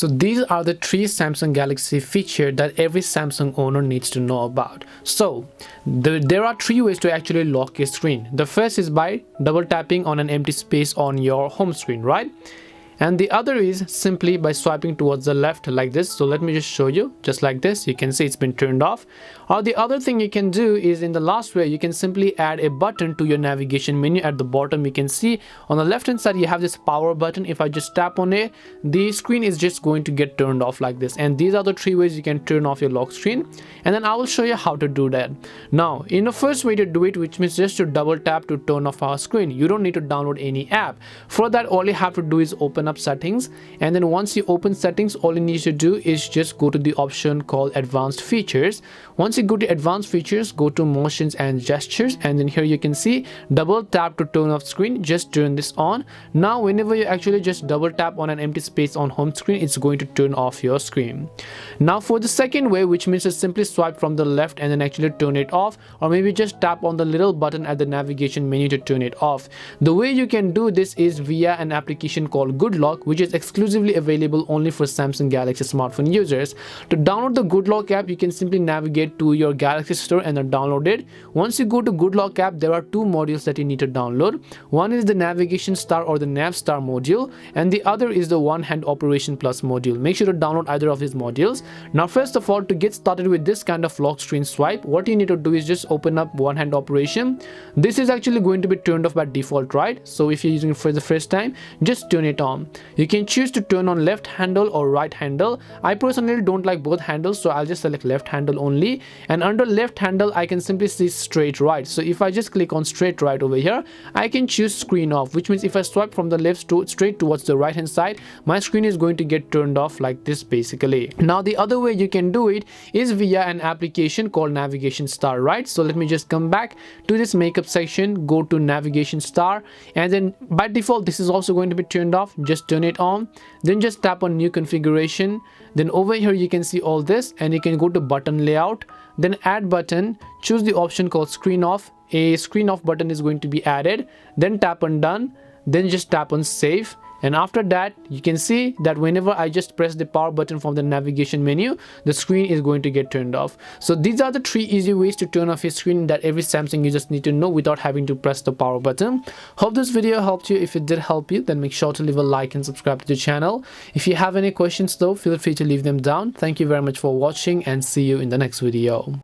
So these are the 3 Samsung Galaxy features that every Samsung owner needs to know about. So there are 3 ways to actually lock your screen. The first is by double tapping on an empty space on your home screen, right? And the other is simply by swiping towards the left like this. So let me just show you, just like this. You can see it's been turned off. Or the other thing you can do is, in the last way, you can simply add a button to your navigation menu. At the bottom you can see on the left hand side you have this power button. If I just tap on it, the screen is just going to get turned off like this. And these are the 3 ways you can turn off your lock screen, and then I will show you how to do that. Now, in the first way to do it, which means just to double tap to turn off our screen, you don't need to download any app. For that, all you have to do is open up settings, and then once you open settings, all you need to do is just go to the option called advanced features. Once you go to advanced features, go to motions and gestures, and then here you can see double tap to turn off screen. Just turn this on. Now whenever you actually just double tap on an empty space on home screen, it's going to turn off your screen. Now for the second way, which means to simply swipe from the left and then actually turn it off, or maybe just tap on the little button at the navigation menu to turn it off. The way you can do this is via an application called Good Lock, which is exclusively available only for Samsung Galaxy smartphone users. To download the Good Lock app, you can simply navigate to your Galaxy store and then download it. Once you go to Good Lock app, there are 2 modules that you need to download. One is the Navigation Star or the Nav Star module, and the other is the One Hand Operation Plus module. Make sure to download either of these modules. Now first of all, to get started with this kind of lock screen swipe, what you need to do is just open up One Hand Operation. This is actually going to be turned off by default, right? So if you're using it for the first time, just turn it on. You can choose to turn on left handle or right handle. I personally don't like both handles, so I'll just select left handle only. And under left handle, I can simply see straight right. So if I just click on straight right over here, I can choose screen off, which means if I swipe from the left to straight towards the right hand side, my screen is going to get turned off like this basically. Now the other way you can do it is via an application called Navigation Star, right? So let me just come back to this makeup section, go to Navigation Star, and then by default this is also going to be turned off. Just turn it on, then just tap on new configuration. Then over here you can see all this, and you can go to button layout, then add button, choose the option called screen off. A screen off button is going to be added, then tap on done, then just tap on save. And after that, you can see that whenever I just press the power button from the navigation menu, the screen is going to get turned off. So these are the 3 easy ways to turn off your screen that every Samsung user need to know without having to press the power button. Hope this video helped you. If it did help you, then make sure to leave a like and subscribe to the channel. If you have any questions though, feel free to leave them down. Thank you very much for watching, and see you in the next video.